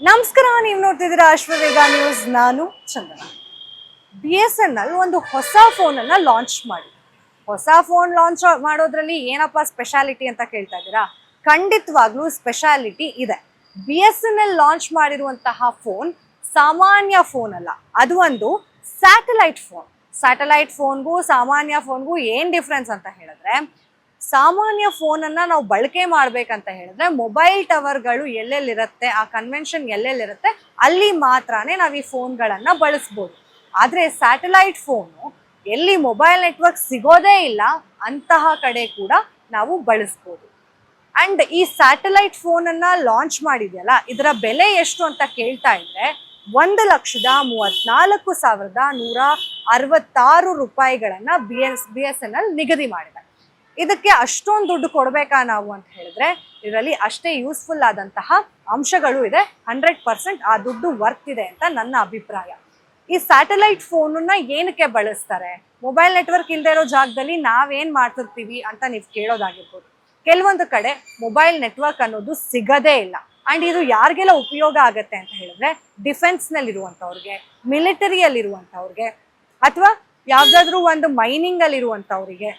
ನಮಸ್ಕಾರ, ನೀವು ನೋಡ್ತಿದ್ದೀರಾ ಅಶ್ವವೇಗ ನ್ಯೂಸ್. ನಾನು ಚಂದನ. BSNL ಒಂದು ಹೊಸ ಫೋನನ್ನು ಲಾಂಚ್ ಮಾಡಿ. ಹೊಸ ಫೋನ್ ಲಾಂಚ್ ಮಾಡೋದ್ರಲ್ಲಿ ಏನಪ್ಪ ಸ್ಪೆಷಾಲಿಟಿ ಅಂತ ಕೇಳ್ತಾ ಇದ್ದೀರಾ? ಖಂಡಿತವಾಗ್ಲೂ ಸ್ಪೆಷಾಲಿಟಿ ಇದೆ. BSNL ಲಾಂಚ್ ಮಾಡಿರುವಂತಹ ಫೋನ್ ಸಾಮಾನ್ಯ ಫೋನ್ ಅಲ್ಲ, ಅದು ಒಂದು ಸ್ಯಾಟಲೈಟ್ ಫೋನ್. ಸ್ಯಾಟಲೈಟ್ ಫೋನ್ಗೂ ಸಾಮಾನ್ಯ ಫೋನ್ಗೂ ಏನು ಡಿಫ್ರೆನ್ಸ್ ಅಂತ ಹೇಳಿದ್ರೆ, ಸಾಮಾನ್ಯ ಫೋನನ್ನು ನಾವು ಬಳಕೆ ಮಾಡಬೇಕಂತ ಹೇಳಿದ್ರೆ ಮೊಬೈಲ್ ಟವರ್ಗಳು ಎಲ್ಲೆಲ್ಲಿರುತ್ತೆ, ಆ ಕನ್ವೆನ್ಷನ್ ಎಲ್ಲೆಲ್ಲಿರುತ್ತೆ ಅಲ್ಲಿ ಮಾತ್ರನೇ ನಾವು ಈ ಫೋನ್ಗಳನ್ನು ಬಳಸ್ಬೋದು. ಆದರೆ ಸ್ಯಾಟಲೈಟ್ ಫೋನು ಎಲ್ಲಿ ಮೊಬೈಲ್ ನೆಟ್ವರ್ಕ್ ಸಿಗೋದೇ ಇಲ್ಲ ಅಂತಹ ಕಡೆ ಕೂಡ ನಾವು ಬಳಸ್ಬೋದು. ಆ್ಯಂಡ್ ಈ ಸ್ಯಾಟಲೈಟ್ ಫೋನನ್ನು ಲಾಂಚ್ ಮಾಡಿದೆಯಲ್ಲ, ಇದರ ಬೆಲೆ ಎಷ್ಟು ಅಂತ ಕೇಳ್ತಾ ಇದ್ರೆ 1,64,166 ರೂಪಾಯಿಗಳನ್ನು BSNL ನಿಗದಿ ಮಾಡಿದೆ. ಇದಕ್ಕೆ ಅಷ್ಟೊಂದು ದುಡ್ಡು ಕೊಡಬೇಕಾ ನಾವು ಅಂತ ಹೇಳಿದ್ರೆ, ಇದರಲ್ಲಿ ಅಷ್ಟೇ ಯೂಸ್ಫುಲ್ ಆದಂತಹ ಅಂಶಗಳು ಇದೆ. 100% ಆ ದುಡ್ಡು ವರ್ತ್ ಇದೆ ಅಂತ ನನ್ನ ಅಭಿಪ್ರಾಯ. ಈ ಸ್ಯಾಟಲೈಟ್ ಫೋನನ್ನ ಏನಕ್ಕೆ ಬಳಸ್ತಾರೆ? ಮೊಬೈಲ್ ನೆಟ್ವರ್ಕ್ ಇಲ್ಲದೆ ಇರೋ ಜಾಗದಲ್ಲಿ ನಾವೇನು ಮಾಡ್ತಿರ್ತೀವಿ ಅಂತ ನೀವು ಕೇಳೋದಾಗಿರ್ಬೋದು. ಕೆಲವೊಂದು ಕಡೆ ಮೊಬೈಲ್ ನೆಟ್ವರ್ಕ್ ಅನ್ನೋದು ಸಿಗದೇ ಇಲ್ಲ. ಆ್ಯಂಡ್ ಇದು ಯಾರಿಗೆಲ್ಲ ಉಪಯೋಗ ಆಗುತ್ತೆ ಅಂತ ಹೇಳಿದ್ರೆ, ಡಿಫೆನ್ಸ್ನಲ್ಲಿರುವಂಥವ್ರಿಗೆ, ಮಿಲಿಟರಿಯಲ್ಲಿರುವಂಥವ್ರಿಗೆ, ಅಥವಾ ಯಾವುದಾದ್ರೂ ಒಂದು ಮೈನಿಂಗಲ್ಲಿರುವಂಥವ್ರಿಗೆ,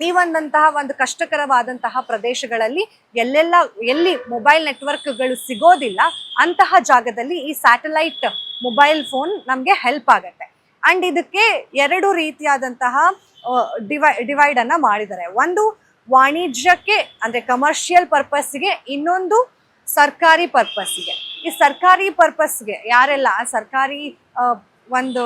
ಈ ಒಂದು ಕಷ್ಟಕರವಾದಂತಹ ಪ್ರದೇಶಗಳಲ್ಲಿ ಎಲ್ಲಿ ಮೊಬೈಲ್ ನೆಟ್ವರ್ಕ್ಗಳು ಸಿಗೋದಿಲ್ಲ ಅಂತಹ ಜಾಗದಲ್ಲಿ ಈ ಸ್ಯಾಟಲೈಟ್ ಮೊಬೈಲ್ ಫೋನ್ ನಮಗೆ ಹೆಲ್ಪ್ ಆಗುತ್ತೆ. ಆ್ಯಂಡ್ ಇದಕ್ಕೆ ಎರಡು ರೀತಿಯಾದಂತಹ ಡಿವೈಡನ್ನು ಮಾಡಿದ್ದಾರೆ. ಒಂದು ವಾಣಿಜ್ಯಕ್ಕೆ ಅಂದರೆ ಕಮರ್ಷಿಯಲ್ ಪರ್ಪಸ್ಗೆ, ಇನ್ನೊಂದು ಸರ್ಕಾರಿ ಪರ್ಪಸ್ಗೆ. ಈ ಸರ್ಕಾರಿ ಪರ್ಪಸ್ಗೆ ಯಾರೆಲ್ಲ ಸರ್ಕಾರಿ ಒಂದು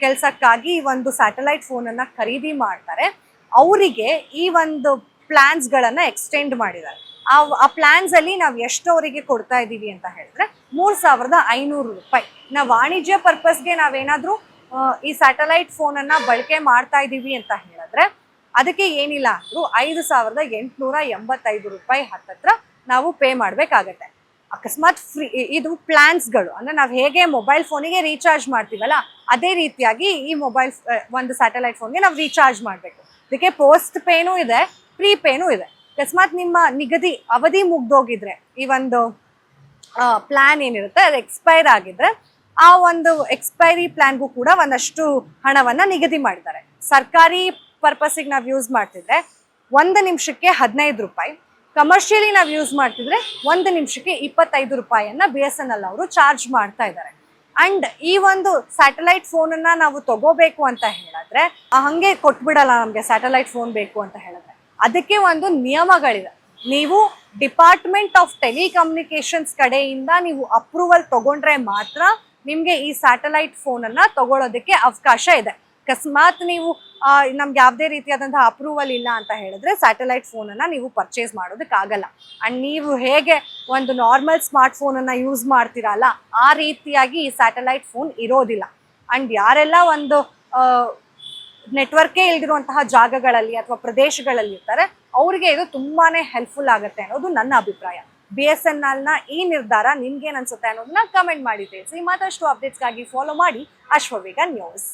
ಕೆಲಸಕ್ಕಾಗಿ ಒಂದು ಸ್ಯಾಟಲೈಟ್ ಫೋನನ್ನು ಖರೀದಿ ಮಾಡ್ತಾರೆ, ಅವರಿಗೆ ಈ ಒಂದು ಪ್ಲಾನ್ಸ್ಗಳನ್ನು ಎಕ್ಸ್ಟೆಂಡ್ ಮಾಡಿದ್ದಾರೆ. ಆ ಪ್ಲಾನ್ಸಲ್ಲಿ ನಾವು ಎಷ್ಟು ಅವರಿಗೆ ಕೊಡ್ತಾ ಇದ್ದೀವಿ ಅಂತ ಹೇಳಿದ್ರೆ 3,500 ರೂಪಾಯಿ. ನಾವು ವಾಣಿಜ್ಯ ಪರ್ಪಸ್ಗೆ ನಾವೇನಾದರೂ ಈ ಸ್ಯಾಟಲೈಟ್ ಫೋನನ್ನು ಬಳಕೆ ಮಾಡ್ತಾ ಇದ್ದೀವಿ ಅಂತ ಹೇಳಿದ್ರೆ ಅದಕ್ಕೆ ಏನಿಲ್ಲ ಅಂದರೂ 5,885 ರೂಪಾಯಿ ಹತ್ತತ್ರ ನಾವು ಪೇ ಮಾಡಬೇಕಾಗತ್ತೆ. ಅಕಸ್ಮಾತ್ ಇದು ಪ್ಲಾನ್ಸ್ಗಳು ಅಂದರೆ ನಾವು ಹೇಗೆ ಮೊಬೈಲ್ ಫೋನಿಗೆ ರೀಚಾರ್ಜ್ ಮಾಡ್ತೀವಲ್ಲ, ಅದೇ ರೀತಿಯಾಗಿ ಈ ಒಂದು ಸ್ಯಾಟಲೈಟ್ ಫೋನ್ಗೆ ನಾವು ರೀಚಾರ್ಜ್ ಮಾಡಬೇಕು. ಇದಕ್ಕೆ ಪೋಸ್ಟ್ ಪೇನೂ ಇದೆ, ಪ್ರೀ ಪೇನೂ ಇದೆ. ಅಕಸ್ಮಾತ್ ನಿಮ್ಮ ನಿಗದಿ ಅವಧಿ ಮುಗ್ದೋಗಿದ್ರೆ, ಈ ಒಂದು ಪ್ಲಾನ್ ಏನಿರುತ್ತೆ ಅದು ಎಕ್ಸ್ಪೈರ್ ಆಗಿದ್ರೆ, ಆ ಒಂದು ಎಕ್ಸ್ಪೈರಿ ಪ್ಲಾನ್ಗೂ ಕೂಡ ಒಂದಷ್ಟು ಹಣವನ್ನು ನಿಗದಿ ಮಾಡಿದ್ದಾರೆ. ಸರ್ಕಾರಿ ಪರ್ಪಸ್ಸಿಗೆ ನಾವು ಯೂಸ್ ಮಾಡ್ತಿದ್ರೆ 1 ನಿಮಿಷಕ್ಕೆ 15 ರೂಪಾಯಿ, ಕಮರ್ಷಿಯಲಿ ನಾವು ಯೂಸ್ ಮಾಡ್ತಿದ್ರೆ 1 ನಿಮಿಷಕ್ಕೆ 25 ರೂಪಾಯಿಯನ್ನು BSNL ಅವರು ಚಾರ್ಜ್ ಮಾಡ್ತಾ ಇದ್ದಾರೆ. ಆ್ಯಂಡ್ ಈ ಒಂದು ಸ್ಯಾಟಲೈಟ್ ಫೋನನ್ನು ನಾವು ತಗೋಬೇಕು ಅಂತ ಹೇಳಿದ್ರೆ ಹಾಗೆ ಕೊಟ್ಬಿಡಲ್ಲ. ನಮಗೆ ಸ್ಯಾಟಲೈಟ್ ಫೋನ್ ಬೇಕು ಅಂತ ಹೇಳಿದ್ರೆ ಅದಕ್ಕೆ ಒಂದು ನಿಯಮಗಳಿದೆ. ನೀವು ಡಿಪಾರ್ಟ್ಮೆಂಟ್ ಆಫ್ ಟೆಲಿಕಮ್ಯುನಿಕೇಶನ್ಸ್ ಕಡೆಯಿಂದ ನೀವು ಅಪ್ರೂವಲ್ ತಗೊಂಡ್ರೆ ಮಾತ್ರ ನಿಮಗೆ ಈ ಸ್ಯಾಟಲೈಟ್ ಫೋನನ್ನು ತಗೊಳ್ಳೋದಕ್ಕೆ ಅವಕಾಶ ಇದೆ. ಅಕಸ್ಮಾತ್ ನೀವು ನಮ್ಗೆ ಯಾವುದೇ ರೀತಿಯಾದಂತಹ ಅಪ್ರೂವಲ್ ಇಲ್ಲ ಅಂತ ಹೇಳಿದ್ರೆ ಸ್ಯಾಟಲೈಟ್ ಫೋನನ್ನು ನೀವು ಪರ್ಚೇಸ್ ಮಾಡೋದಕ್ಕಾಗಲ್ಲ. ಆ್ಯಂಡ್ ನೀವು ಹೇಗೆ ಒಂದು ನಾರ್ಮಲ್ ಸ್ಮಾರ್ಟ್ ಫೋನನ್ನು ಯೂಸ್ ಮಾಡ್ತೀರಲ್ಲ, ಆ ರೀತಿಯಾಗಿ ಈ ಸ್ಯಾಟಲೈಟ್ ಫೋನ್ ಇರೋದಿಲ್ಲ. ಆ್ಯಂಡ್ ಯಾರೆಲ್ಲ ಒಂದು ನೆಟ್ವರ್ಕೇ ಇಲ್ದಿರುವಂತಹ ಜಾಗಗಳಲ್ಲಿ ಅಥವಾ ಪ್ರದೇಶಗಳಲ್ಲಿ ಇರ್ತಾರೆ, ಅವರಿಗೆ ಇದು ತುಂಬಾ ಹೆಲ್ಪ್ಫುಲ್ ಆಗುತ್ತೆ ಅನ್ನೋದು ನನ್ನ ಅಭಿಪ್ರಾಯ. BSNLನ ಈ ನಿರ್ಧಾರ ನಿಮ್ಗೇನು ಅನ್ಸುತ್ತೆ ಅನ್ನೋದನ್ನ ಕಮೆಂಟ್ ಮಾಡಿ ತಿಳಿಸಿ. ಮತ್ತಷ್ಟು ಅಪ್ಡೇಟ್ಸ್ಗಾಗಿ ಫಾಲೋ ಮಾಡಿ ಅಶ್ವವೇಗ ನ್ಯೂಸ್.